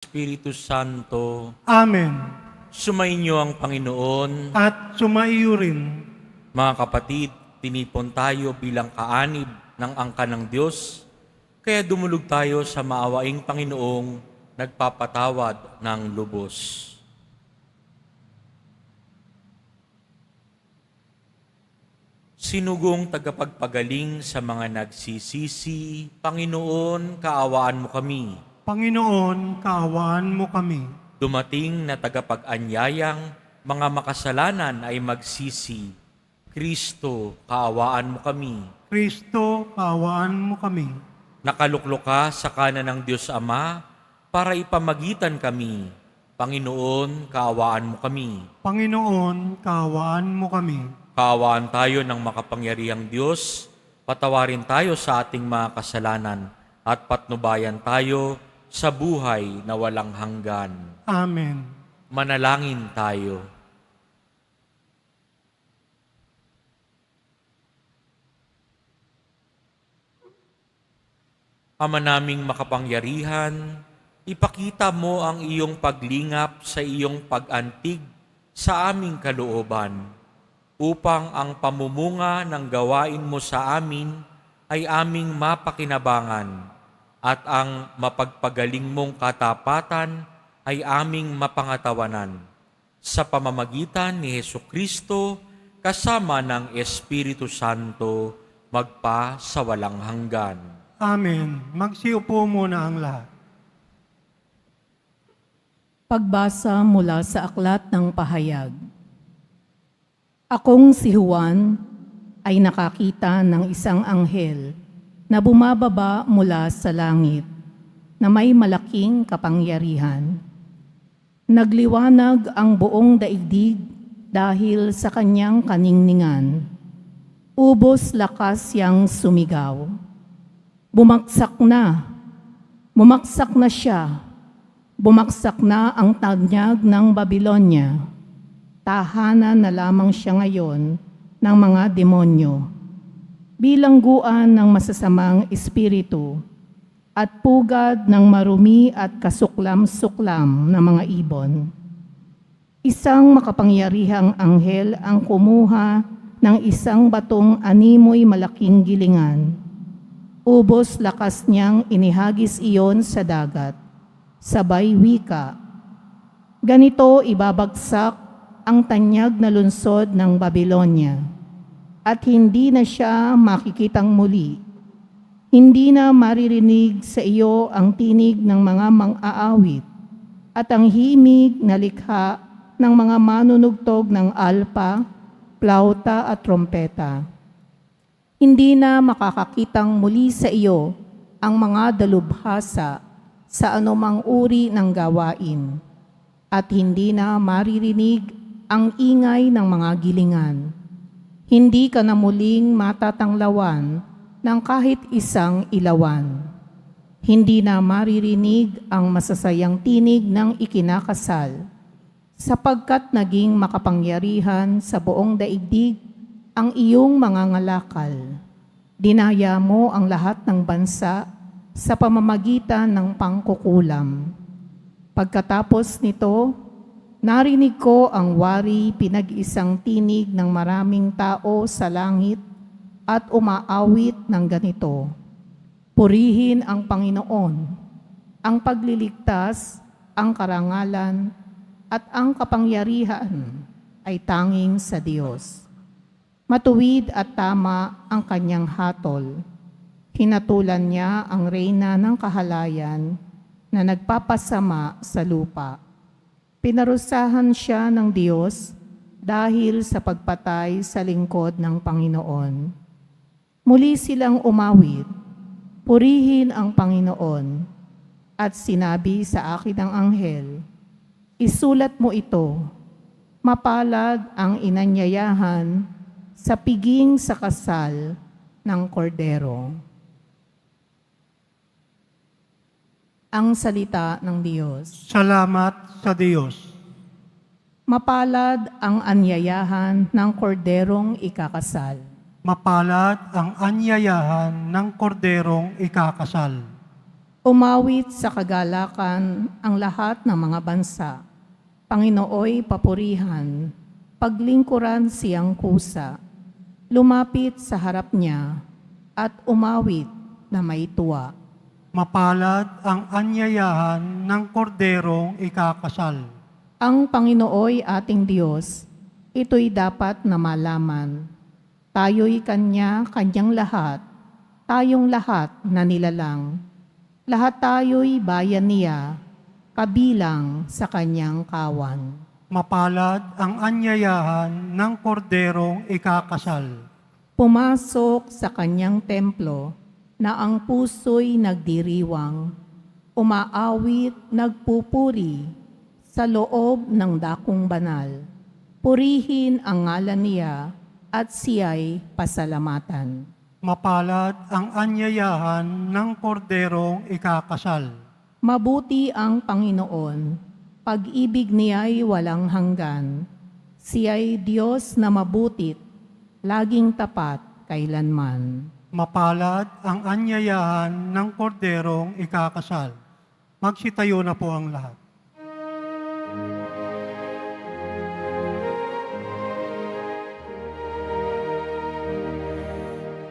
Espiritu Santo, Amen. sumainyo ang Panginoon. At sumaiyo rin. Mga kapatid, tinipon tayo bilang kaanib ng angka ng Diyos, kaya dumulog tayo sa maawaing Panginoong nagpapatawad ng lubos. Sinugong tagapagpagaling sa mga nagsisisi, Panginoon, kaawaan mo kami. Panginoon, kaawaan mo kami. Dumating na tagapag-anyayang mga makasalanan ay magsisi. Kristo, kaawaan mo kami. Kristo, kaawaan mo kami. Nakaluklok ka sa kanan ng Diyos Ama para ipamagitan kami. Panginoon, kaawaan mo kami. Panginoon, kaawaan mo kami. Kaawaan tayo ng makapangyarihang Diyos, patawarin tayo sa ating mga kasalanan at patnubayan tayo sa buhay na walang hanggan. Amen. Manalangin tayo. Ama naming makapangyarihan, ipakita mo ang iyong paglingap sa iyong pag-antig sa aming kalooban, upang ang pamumunga ng gawain mo sa amin ay aming mapakinabangan at ang mapagpagaling mong katapatan ay aming mapangatawanan. Sa pamamagitan ni Hesukristo, kasama ng Espiritu Santo, magpa sa walang hanggan. Amen. Magsiupo muna ang lahat. Pagbasa mula sa Aklat ng Pahayag. Akong si Juan ay nakakita ng isang anghel na bumababa mula sa langit na may malaking kapangyarihan. Nagliwanag ang buong daigdig dahil sa kanyang kaningningan. Ubos lakas siyang sumigaw. Bumaksak na siya. Bumaksak na ang tanyag ng Babilonya. Tahanan na lamang siya ngayon ng mga demonyo, bilangguan ng masasamang espiritu, at pugad ng marumi at kasuklam-suklam na mga ibon. Isang makapangyarihang anghel ang kumuha ng isang batong animoy malaking gilingan. Ubos lakas niyang inihagis iyon sa dagat, sabay wika, ganito ibabagsak ang tanyag na lungsod ng Babilonya, at hindi na siya makikitang muli. Hindi na maririnig sa iyo ang tinig ng mga mang-aawit at ang himig na likha ng mga manunugtog ng alpa, plauta at trompeta. Hindi na makakakitang muli sa iyo ang mga dalubhasa sa anumang uri ng gawain, at hindi na maririnig ang ingay ng mga gilingan. Hindi ka na muling matatanglawan ng kahit isang ilawan. Hindi na maririnig ang masasayang tinig ng ikinakasal, sapagkat naging makapangyarihan sa buong daigdig ang iyong mga ngalakal. Dinaya mo ang lahat ng bansa sa pamamagitan ng pangkukulam. Pagkatapos nito, narinig ko ang wari pinag-isang tinig ng maraming tao sa langit at umaawit ng ganito: Purihin ang Panginoon, ang pagliligtas, ang karangalan, at ang kapangyarihan ay tanging sa Diyos. Matuwid at tama ang kanyang hatol. Hinatulan niya ang reyna ng kahalayan na nagpapasama sa lupa. Pinarusahan siya ng Diyos dahil sa pagpatay sa lingkod ng Panginoon. Muli silang umawit, purihin ang Panginoon, at sinabi sa akin ng anghel, isulat mo ito, mapalad ang inanyayahan sa piging sa kasal ng kordero. Ang salita ng Diyos. Salamat sa Diyos. Mapalad ang anyayahan ng korderong ikakasal. Mapalad ang anyayahan ng korderong ikakasal. Umawit sa kagalakan ang lahat ng mga bansa. Panginooy papurihan, paglingkuran siyang kusa. Lumapit sa harap niya at umawit na may tuwa. Mapalad ang anyayahan ng korderong ikakasal. Ang Panginooy ating Diyos, ito'y dapat na malaman. Tayo'y kanyang lahat, tayong lahat na nilalang. Lahat tayo'y bayan niya, kabilang sa kanyang kawan. Mapalad ang anyayahan ng korderong ikakasal. Pumasok sa kanyang templo na ang puso'y nagdiriwang, umaawit, nagpupuri sa loob ng dakong banal. Purihin ang ngalan niya at siya'y pasalamatan. Mapalad ang anyayahan ng korderong ikakasal. Mabuti ang Panginoon, pag-ibig niya'y walang hanggan. Siya'y Diyos na mabutit, laging tapat kailanman. Mapalad ang anyayahan ng korderong ikakasal. Magsitayo na po ang lahat.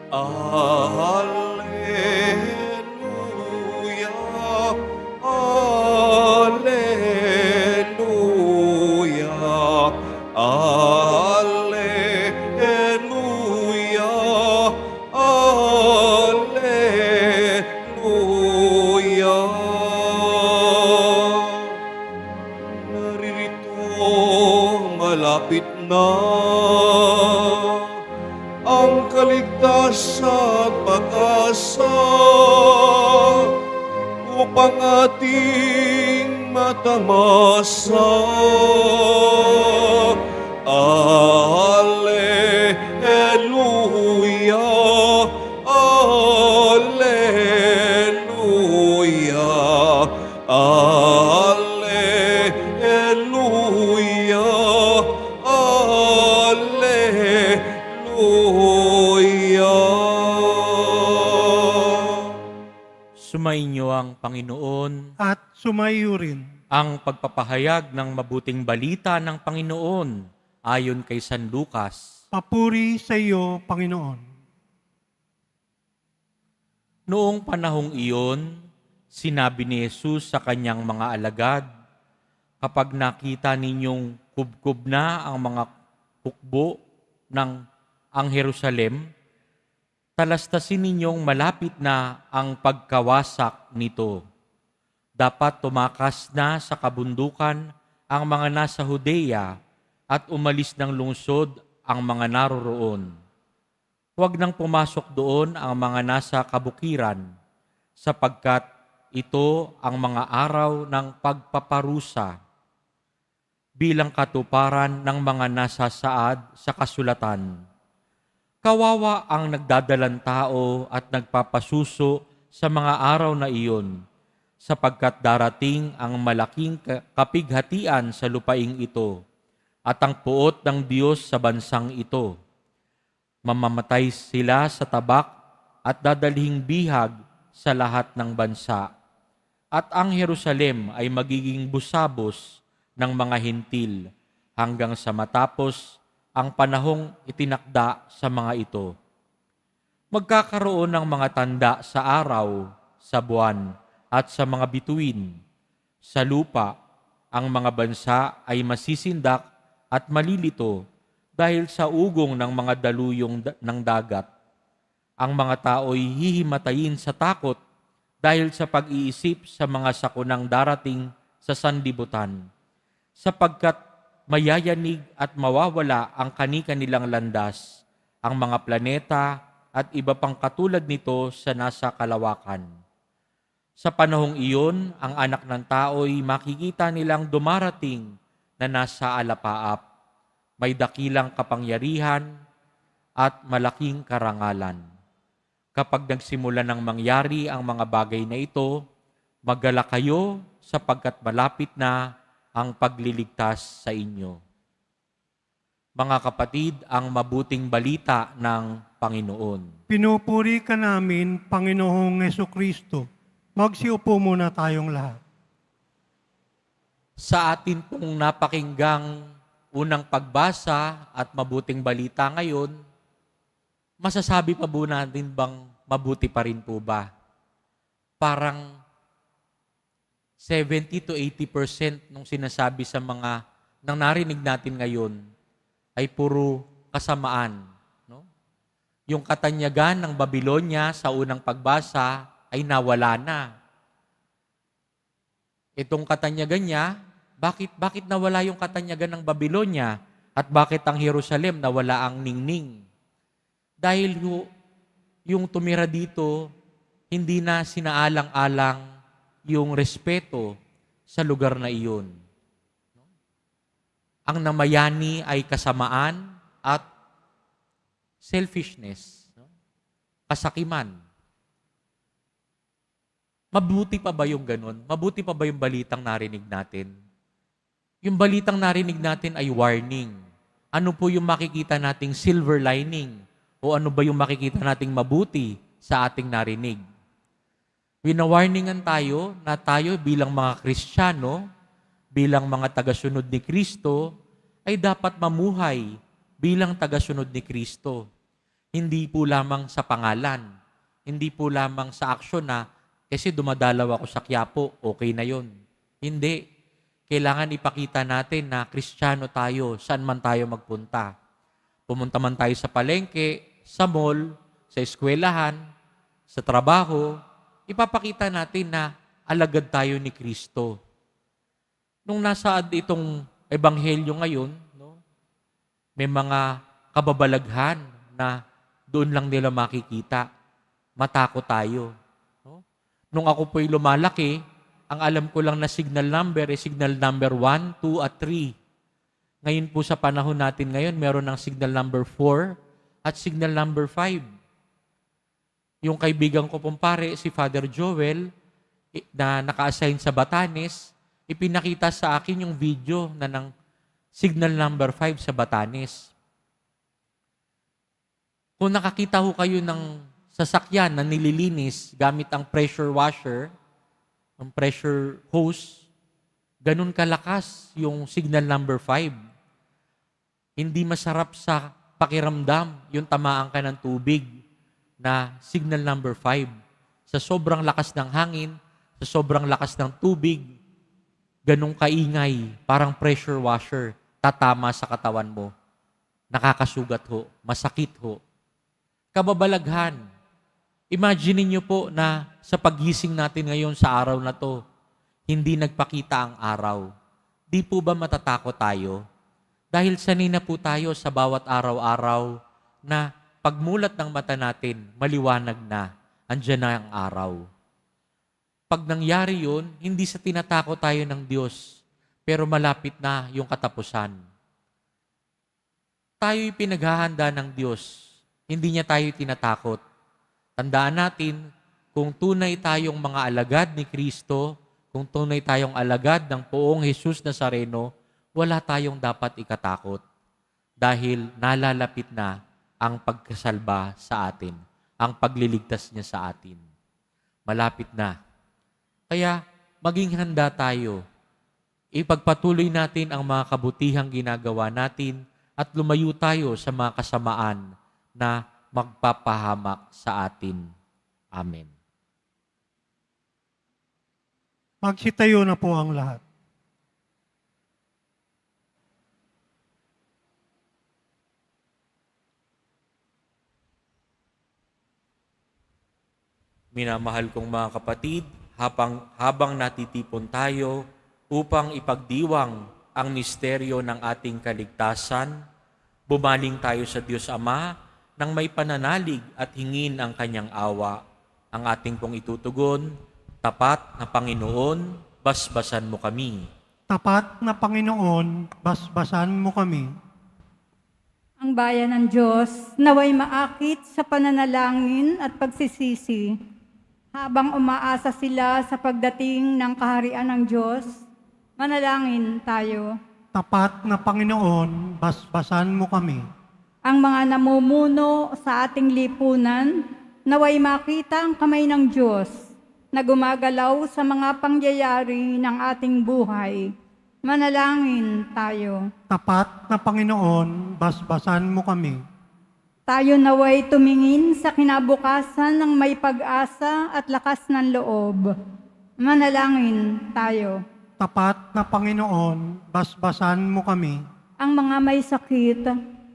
Alleluia, Alleluia, Alleluia, Alleluia. Naririto malapit na ang kaligtasan at pag-asa upang ating matamasa. Alleluia, Alleluia, Alleluia, Alleluia. Sumainyo ang Panginoon. At sumayo rin. Ang pagpapahayag ng mabuting balita ng Panginoon ayon kay San Lucas. Papuri sa iyo, Panginoon. Noong panahong iyon, sinabi ni Jesus sa kanyang mga alagad, kapag nakita ninyong kubkob na ang mga hukbo ng ang Jerusalem, talastasin ninyong malapit na ang pagkawasak nito. Dapat tumakas na sa kabundukan ang mga nasa Judea at umalis ng lungsod ang mga naroroon. Huwag nang pumasok doon ang mga nasa kabukiran, sapagkat ito ang mga araw ng pagpaparusa, bilang katuparan ng mga nasa saad sa kasulatan. Kawawa ang nagdadalang tao at nagpapasuso sa mga araw na iyon, sapagkat darating ang malaking kapighatian sa lupaing ito, at ang puot ng Diyos sa bansang ito. Mamamatay sila sa tabak at dadalhing bihag sa lahat ng bansa. At ang Jerusalem ay magiging busabos ng mga hintil hanggang sa matapos ang panahong itinakda sa mga ito. Magkakaroon ng mga tanda sa araw, sa buwan, at sa mga bituin. Sa lupa, ang mga bansa ay masisindak at malilito dahil sa ugong ng mga daluyong ng dagat. Ang mga tao'y hihimatayin sa takot dahil sa pag-iisip sa mga sakunang darating sa sanlibutan, sapagkat mayayanig at mawawala ang kani-kanilang landas, ang mga planeta at iba pang katulad nito sa nasa kalawakan. Sa panahong iyon, ang anak ng tao'y makikita nilang dumarating na nasa alapaap, may dakilang kapangyarihan at malaking karangalan. Kapag nagsimula ng mangyari ang mga bagay na ito, magala kayo sapagkat malapit na ang pagliligtas sa inyo. Mga kapatid, ang mabuting balita ng Panginoon. Pinupuri ka namin, Panginoong Hesukristo. Magsiupo muna tayong lahat. Sa atin pong napakinggang unang pagbasa at mabuting balita ngayon, masasabi pa po natin bang mabuti pa rin po ba? Parang 70 to 80% nung sinasabi sa mga nang narinig natin ngayon ay puro kasamaan. No? Yung katanyagan ng Babylonia sa unang pagbasa ay nawala na. Itong katanyagan niya, bakit nawala yung katanyagan ng Babylonia at bakit ang Jerusalem nawala ang ningning? Dahil yung tumira dito, hindi na sinaalang-alang yung respeto sa lugar na iyon. Ang namayani ay kasamaan at selfishness, kasakiman. Mabuti pa ba yung ganun? Mabuti pa ba yung balitang narinig natin? Yung balitang narinig natin ay warning. Ano po yung makikita nating silver lining? O ano ba yung makikita nating mabuti sa ating narinig? Winawarningan tayo na tayo bilang mga Kristiyano, bilang mga tagasunod ni Kristo, ay dapat mamuhay bilang tagasunod ni Kristo. Hindi po lamang sa pangalan, hindi po lamang sa aksyon na kasi dumadalaw ako sa Quiapo, okay na yon. Hindi. Kailangan ipakita natin na Kristiyano tayo, saan man tayo magpunta. Pumunta man tayo sa palengke, sa mall, sa eskwelahan, sa trabaho, ipapakita natin na alagad tayo ni Kristo. Nung nasa itong ebanghelyo ngayon, no, may mga kababalaghan na doon lang nila makikita. Matakot tayo. No? Nung ako po'y lumalaki, ang alam ko lang na signal number ay signal number 1, 2, at 3. Ngayon po sa panahon natin ngayon, meron ng signal number 4 at signal number 5. Yung kaibigan ko pong pare, si Father Joel, na naka-assign sa Batanes, ipinakita sa akin yung video na ng signal number 5 sa Batanes. Kung nakakita ho kayo ng sasakyan na nililinis gamit ang pressure washer, ang pressure hose, ganun kalakas yung signal number 5. Hindi masarap sa pakiramdam yung tamaan ka ng tubig na signal number 5. Sa sobrang lakas ng hangin, sa sobrang lakas ng tubig, ganun kaingay, parang pressure washer, tatama sa katawan mo. Nakakasugat ho, masakit ho. Kababalaghan. Imagine niyo po na sa paggising natin ngayon sa araw na to, hindi nagpakita ang araw. Di po ba matatakot tayo? Dahil sanay na po tayo sa bawat araw-araw na pagmulat ng mata natin, maliwanag na, andyan na ang araw. Pag nangyari yun, hindi sa tinatakot tayo ng Diyos, pero malapit na yung katapusan. Tayo'y pinaghahanda ng Diyos, hindi niya tayo tinatakot. Tandaan natin, kung tunay tayong mga alagad ni Kristo, kung tunay tayong alagad ng Poong Jesus Nazareno, wala tayong dapat ikatakot dahil nalalapit na ang pagkasalba sa atin, ang pagliligtas niya sa atin. Malapit na. Kaya maging handa tayo. Ipagpatuloy natin ang mga kabutihang ginagawa natin at lumayo tayo sa mga kasamaan na magpapahamak sa atin. Amen. Magsitayo na po ang lahat. Minamahal kong mga kapatid, habang natitipon tayo upang ipagdiwang ang misteryo ng ating kaligtasan, bumaling tayo sa Diyos Ama nang may pananalig at hingin ang kanyang awa. Ang ating pong itutugon, tapat na Panginoon, basbasan mo kami. Tapat na Panginoon, basbasan mo kami. Ang bayan ng Diyos naway maakit sa pananalangin at pagsisisi habang umaasa sila sa pagdating ng kaharian ng Diyos. Manalangin tayo. Tapat na Panginoon, basbasan mo kami. Ang mga namumuno sa ating lipunan naway makita ang kamay ng Diyos na gumagalaw sa mga pangyayari ng ating buhay. Manalangin tayo. Tapat na Panginoon, basbasan mo kami. Tayo naway tumingin sa kinabukasan ng may pag-asa at lakas ng loob. Manalangin tayo. Tapat na Panginoon, basbasan mo kami. Ang mga may sakit,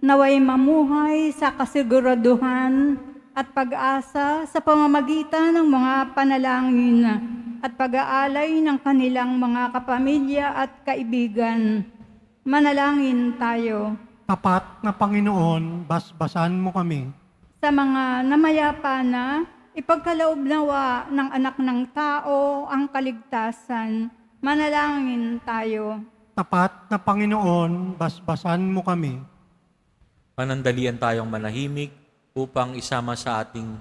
naway mamuhay sa kasiguraduhan at pag-asa sa pamamagitan ng mga panalangin at pag-aalay ng kanilang mga kapamilya at kaibigan. Manalangin tayo. Tapat na Panginoon, basbasan mo kami. Sa mga namayapa na, ipagkaloob nawa ng anak ng tao ang kaligtasan. Manalangin tayo. Tapat na Panginoon, basbasan mo kami. Panandalian tayong manahimik upang isama sa ating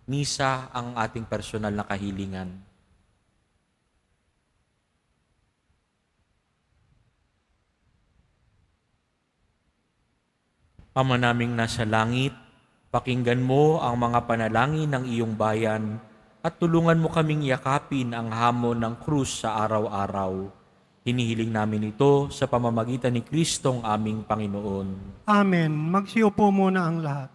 misa ang ating personal na kahilingan. Ama naming nasa langit, pakinggan mo ang mga panalangin ng iyong bayan at tulungan mo kaming yakapin ang hamon ng krus sa araw-araw. Hinihiling namin ito sa pamamagitan ni Kristong aming Panginoon. Amen. Magsiupo muna ang lahat.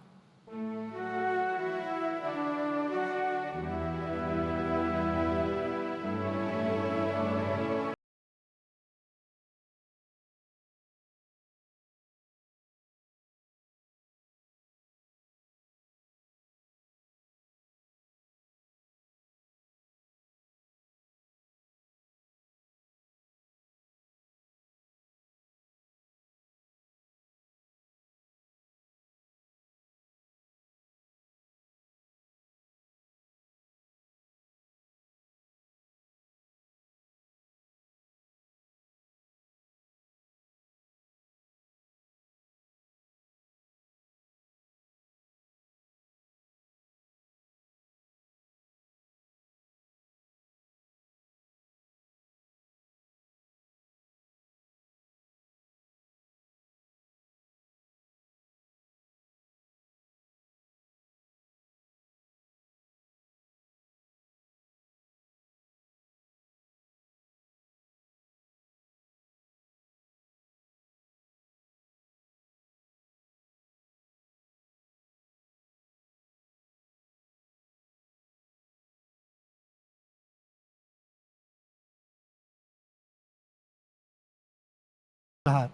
Lahat.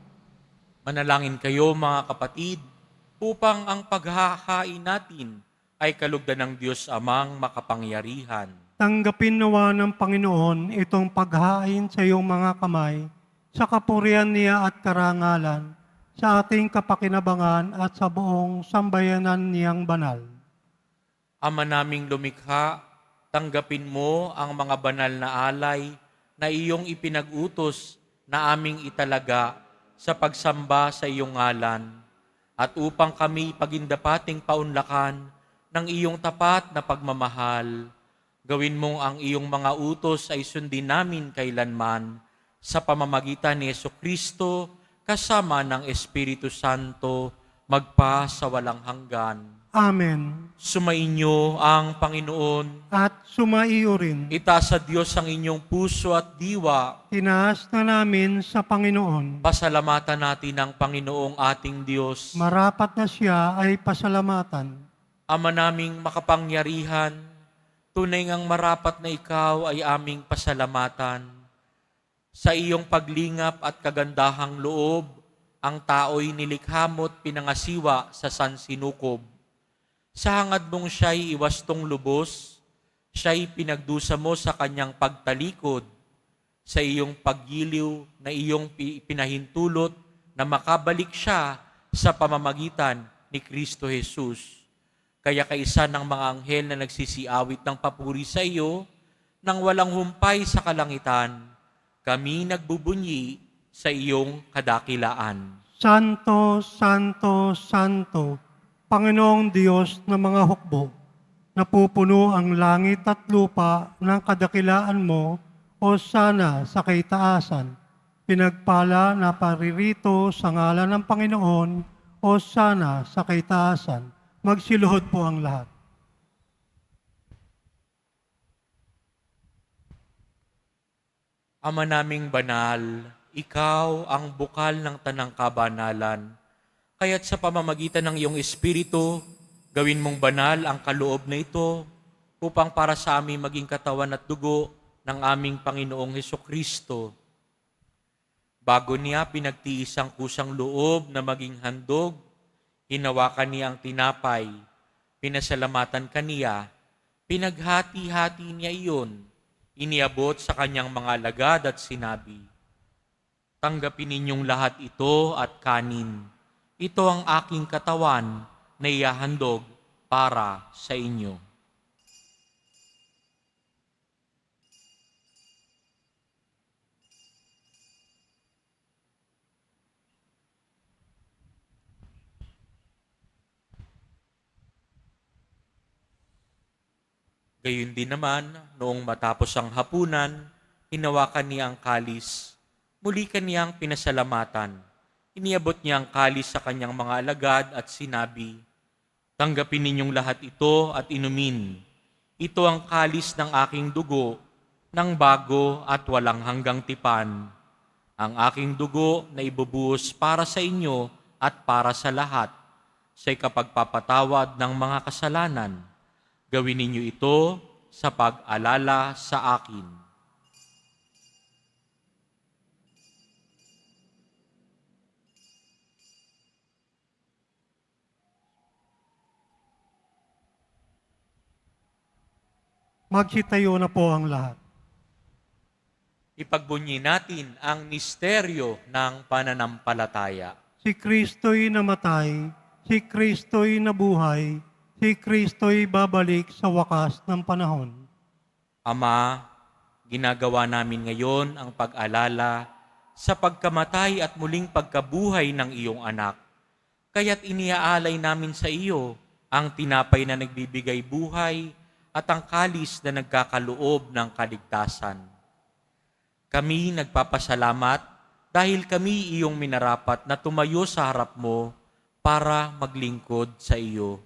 Manalangin kayo mga kapatid upang ang paghahain natin ay kalugdan ng Diyos Amang makapangyarihan. Tanggapin nawa ng Panginoon itong paghain sa iyong mga kamay, sa kapurihan niya at karangalan, sa ating kapakinabangan at sa buong sambayanan niyang banal. Ama naming lumikha, tanggapin mo ang mga banal na alay na iyong ipinag-utos na aming italaga sa pagsamba sa iyong ngalan, at upang kami pagindapating paunlakan ng iyong tapat na pagmamahal, gawin mong ang iyong mga utos ay sundin namin kailanman sa pamamagitan ni Jesucristo kasama ng Espiritu Santo magpa sa walang hanggan. Amen. Sumainyo ang Panginoon. At sumaiyo rin. Itaas sa Diyos ang inyong puso at diwa. Tinaas na namin sa Panginoon. Pasalamatan natin ang Panginoong ating Diyos. Marapat na siya ay pasalamatan. Ama naming makapangyarihan, tunay ngang marapat na ikaw ay aming pasalamatan. Sa iyong paglingap at kagandahang loob, ang tao'y nilikha mo't pinangasiwa sa sansinukob. Sa hangad mong siya'y iwastong lubos, siya'y pinagdusa mo sa kanyang pagtalikod, sa iyong paggiliw na iyong pinahintulot na makabalik siya sa pamamagitan ni Kristo Jesus. Kaya kaisa ng mga anghel na nagsisiawit ng papuri sa iyo, nang walang humpay sa kalangitan, kami nagbubunyi sa iyong kadakilaan. Santo, Santo, Santo, Panginoong Diyos ng mga hukbo, napupuno ang langit at lupa ng kadakilaan mo, o sana sa kaitaasan. Pinagpala na paririto sa ngalan ng Panginoon, o sana sa kaitaasan. Magsiluhod po ang lahat. Ama naming banal, ikaw ang bukal ng tanang kabanalan. Kaya't sa pamamagitan ng iyong Espiritu, gawin mong banal ang kaloob na ito upang para sa amin maging katawan at dugo ng aming Panginoong Hesukristo. Bago niya pinagtiis ang kusang loob na maging handog, hinawakan niya ang tinapay, pinasalamatan kaniya, pinaghati-hati niya iyon, iniabot sa kanyang mga alagad at sinabi, "Tanggapin ninyong lahat ito at kanin. Ito ang aking katawan na ihahandog para sa inyo." Gayun din naman, noong matapos ang hapunan, hinawakan niya ang kalis. Muli kaniyang pinasalamatan. Iniabot niya ang kalis sa kanyang mga alagad at sinabi, "Tanggapin ninyong lahat ito at inumin. Ito ang kalis ng aking dugo, ng bago at walang hanggang tipan. Ang aking dugo na ibubuhos para sa inyo at para sa lahat, sa ikapagpapatawad ng mga kasalanan. Gawin ninyo ito sa pag-alala sa akin." Magsitayo na po ang lahat. Ipagbunyi natin ang misteryo ng pananampalataya. Si Kristo'y namatay, si Kristo'y nabuhay, si Kristo'y babalik sa wakas ng panahon. Ama, ginagawa namin ngayon ang pag-alala sa pagkamatay at muling pagkabuhay ng iyong anak. Kaya't iniaalay namin sa iyo ang tinapay na nagbibigay buhay at ang kalis na nagkakaloob ng kaligtasan. Kami nagpapasalamat dahil kami iyong minarapat na tumayo sa harap mo para maglingkod sa iyo.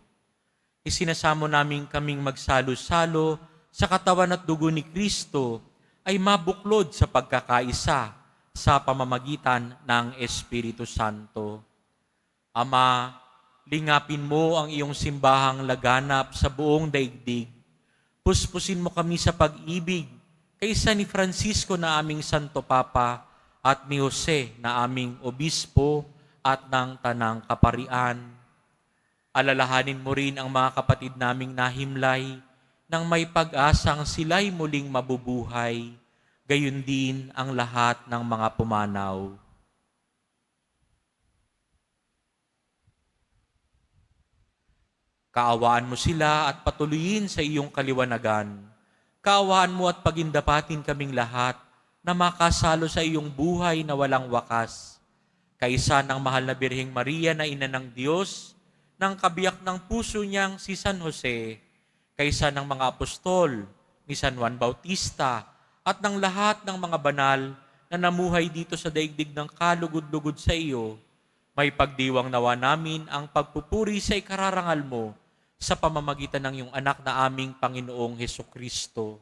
Isinasamo namin kaming magsalo-salo sa katawan at dugo ni Kristo ay mabuklod sa pagkakaisa sa pamamagitan ng Espiritu Santo. Ama, lingapin mo ang iyong simbahang laganap sa buong daigdig. Puspusin mo kami sa pag-ibig kaysa ni Francisco na aming Santo Papa at ni Jose na aming Obispo at ng Tanang Kaparian. Alalahanin mo rin ang mga kapatid naming nahimlay nang may pag-asang sila'y muling mabubuhay, gayon din ang lahat ng mga pumanaw. Kaawaan mo sila at patuloyin sa iyong kaliwanagan. Kaawaan mo at pagindapatin kaming lahat na makasalo sa iyong buhay na walang wakas. Kaisa ng mahal na Birheng Maria na Ina ng Diyos, ng kabiyak ng puso niyang si San Jose, kaisa ng mga apostol ni San Juan Bautista, at ng lahat ng mga banal na namuhay dito sa daigdig ng kalugod-lugod sa iyo, may pagdiwang nawa namin ang pagpupuri sa ikararangal mo sa pamamagitan ng iyong anak na aming Panginoong Hesukristo.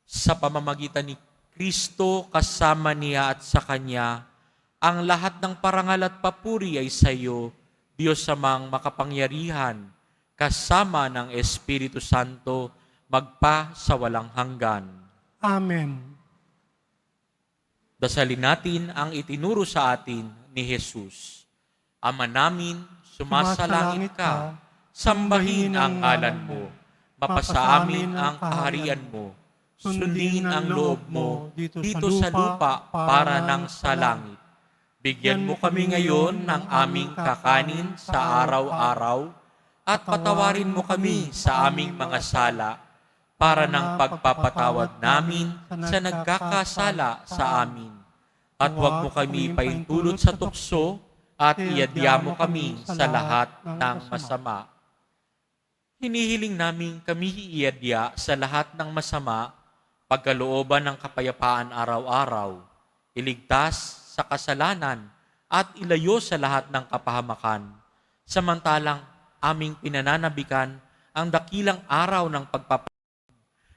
Sa pamamagitan ni Kristo, kasama niya at sa Kanya, ang lahat ng parangal at papuri ay sa iyo, Diyos amang makapangyarihan, kasama ng Espiritu Santo, magpa sa walang hanggan. Amen. Dasalin natin ang itinuro sa atin ni Jesus. Ama namin, sumasalangit ka, sambahin ang ngalan mo, mapasa amin ang kaharian mo, sundin ang loob mo dito sa lupa para ng sa langit. Bigyan mo kami ngayon ng aming kakanin sa araw-araw at patawarin mo kami sa aming mga sala para ng pagpapatawad namin sa nagkakasala sa amin. At huwag mo kami paintulot sa tukso at iadya mo kami sa lahat ng masama. Hinihiling namin kami iadya sa lahat ng masama, pagkalooban ng kapayapaan araw-araw, iligtas sa kasalanan at ilayo sa lahat ng kapahamakan, samantalang aming pinananabikan ang dakilang araw ng pagpapatawad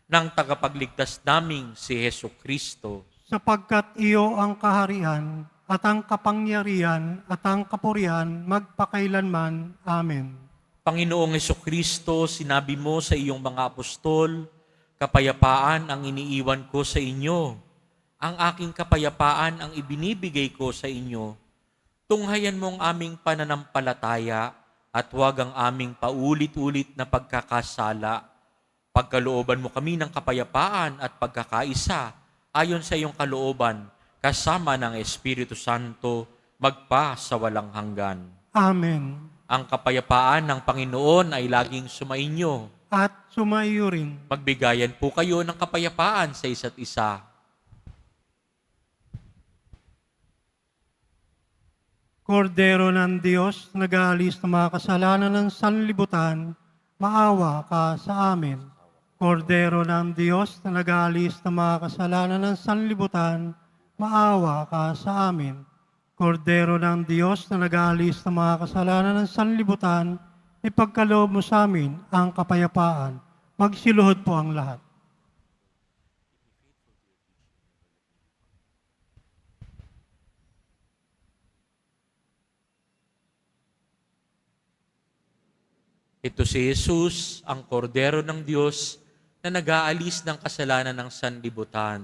ng tagapagligtas naming si Hesu Kristo. Sapagkat iyo ang kaharian at ang kapangyarihan at ang kapurihan magpakailanman. Amen. Panginoong Hesu Kristo, sinabi mo sa iyong mga apostol, kapayapaan ang iniiwan ko sa inyo. Ang aking kapayapaan ang ibinibigay ko sa inyo. Tunghayan mo ang aming pananampalataya at huwag ang aming paulit-ulit na pagkakasala. Pagkalooban mo kami ng kapayapaan at pagkakaisa ayon sa iyong kalooban, kasama ng Espiritu Santo, magpa sa walang hanggan. Amen. Ang kapayapaan ng Panginoon ay laging sumainyo. At sumaiyo rin. Magbigayan po kayo ng kapayapaan sa isa't isa. Kordero ng Diyos, nag-aalis ng mga kasalanan ng sanlibutan, maawa ka sa amin. Kordero ng Diyos, na nag-aalis ng mga kasalanan ng sanlibutan, maawa ka sa amin. Kordero ng Diyos, na nag-aalis ng mga kasalanan ng sanlibutan, ipagkaloob mo sa amin ang kapayapaan. Magsiluhod po ang lahat. Ito si Jesus, ang kordero ng Diyos na nag-aalis ng kasalanan ng sanlibutan.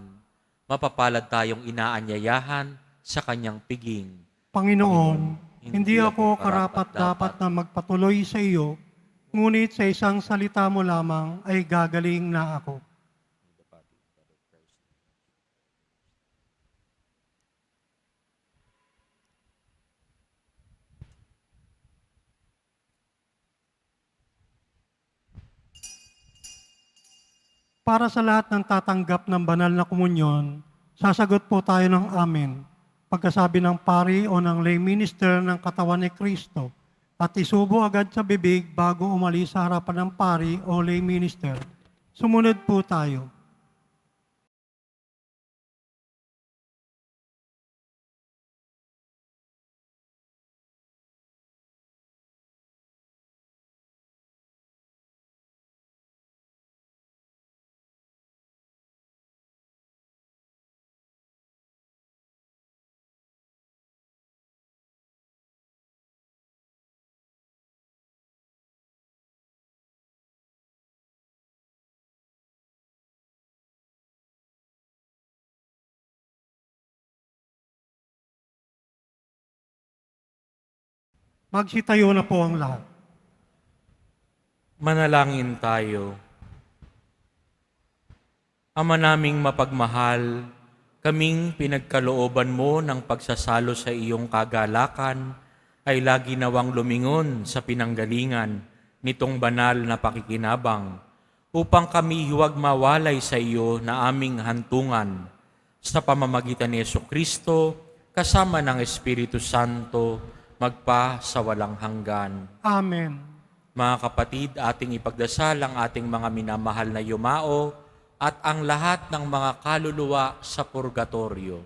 Mapapalad tayong inaanyayahan sa kanyang piging. Panginoon, hindi ako karapat-dapat na magpatuloy sa iyo, ngunit sa isang salita mo lamang ay gagaling na ako. Para sa lahat ng tatanggap ng banal na komunyon, sasagot po tayo ng amen. Pagkasabi ng pari o ng lay minister ng katawan ni Kristo at isubo agad sa bibig bago umalis sa harapan ng pari o lay minister. Sumunod po tayo. Magsitayo na po ang lahat. Manalangin tayo. Ama naming mapagmahal, kaming pinagkalooban mo ng pagsasalo sa iyong kagalakan ay lagi nawang lumingon sa pinanggalingan nitong banal na pakikinabang upang kami huwag mawalay sa iyo na aming hantungan sa pamamagitan ni Jesucristo kasama ng Espiritu Santo magpa sa walang hanggan. Amen. Mga kapatid, ating ipagdasal ang ating mga minamahal na yumao at ang lahat ng mga kaluluwa sa purgatorio.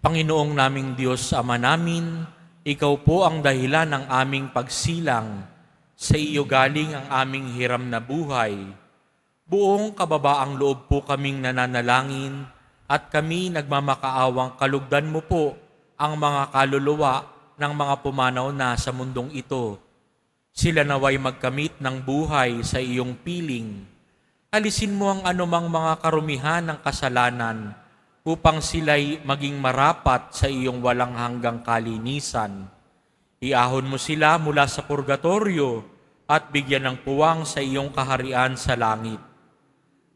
Panginoong naming Diyos, Ama namin, Ikaw po ang dahilan ng aming pagsilang. Sa iyo galing ang aming hiram na buhay. Buong kababaang loob po kaming nananalangin at kami nagmamakaawang kalugdan mo po ang mga kaluluwa ng mga pumanaw na sa mundong ito. Sila naway magkamit ng buhay sa iyong piling. Alisin mo ang anumang mga karumihan ng kasalanan upang sila'y maging marapat sa iyong walang hanggang kalinisan. Iahon mo sila mula sa purgatorio at bigyan ng puwang sa iyong kaharian sa langit.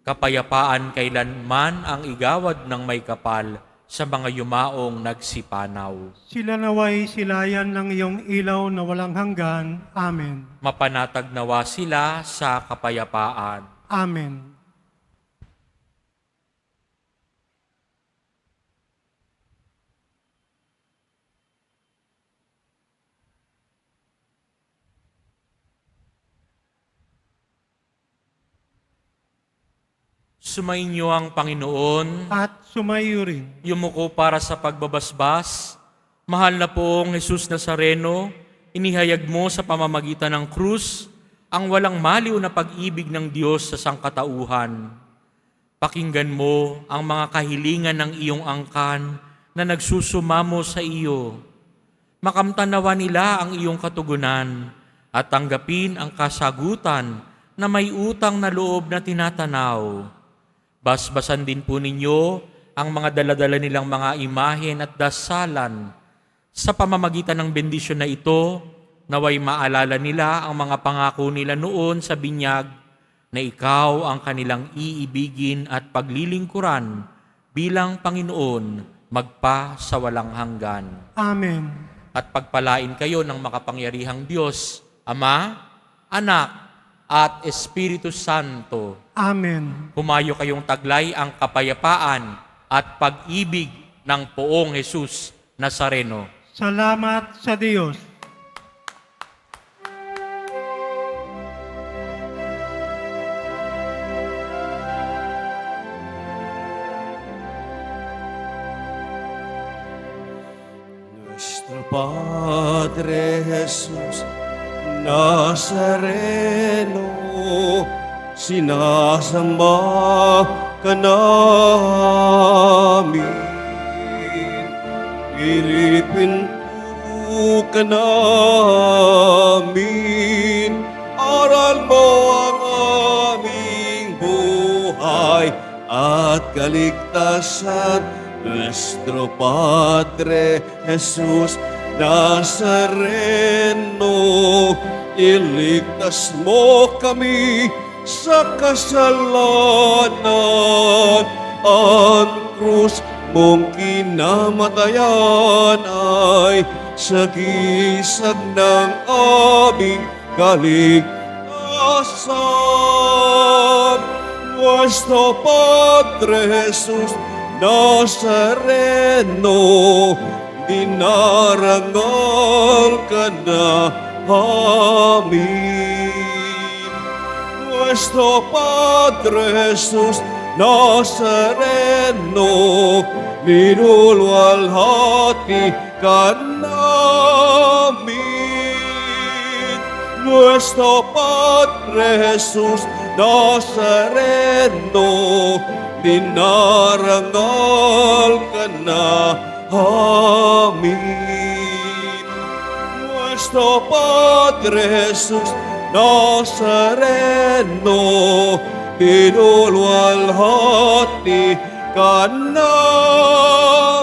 Kapayapaan kailanman ang igawad ng may kapal sa mga yumaong nagsipanaw. Sila naway silayan ng iyong ilaw na walang hanggan. Amen. Mapanatag nawa sila sa kapayapaan. Amen. Sumainyo ang Panginoon, At sumayo rin. yumuko para sa pagbabasbas. Mahal na poong Jesus Nazareno, inihayag mo sa pamamagitan ng krus ang walang maliw na pag-ibig ng Diyos sa sangkatauhan. Pakinggan mo ang mga kahilingan ng iyong angkan na nagsusumamo sa iyo. Makamtanawa nila ang iyong katugunan at tanggapin ang kasagutan na may utang na loob na tinatanaw. Basbasan din po ninyo ang mga daladala nilang mga imahen at dasalan. Sa pamamagitan ng bendisyon na ito, naway maalala nila ang mga pangako nila noon sa binyag na ikaw ang kanilang iibigin at paglilingkuran bilang Panginoon magpa sa walang hanggan. Amen. At pagpalain kayo ng makapangyarihang Diyos, Ama, Anak, at Espiritu Santo. Amen. Humayo kayong taglay ang kapayapaan at pag-ibig ng Poong Jesus Nazareno. Salamat sa Diyos. Nuestro Padre Jesús Nazareno, sinasamba ka namin. Pinipinto ka namin. Aral mo ang aming buhay at kaligtasan. Nuestro Padre Jesús Nazareno, iligtas mo kami sa kasalanan. Ang krus mong kinamatayan ay sagisag ng aming kaligtasan. Nuestro Padre Jesús Nazareno, dinarangal ka na amin. Nuestro Padre Jesús Nazareno, minulwalhati ka namin. Nuestro Padre Jesús Nazareno, dinarangal ka na amin. Nuestro Padre Jesús Nazareno, pinulwalhati ka namin.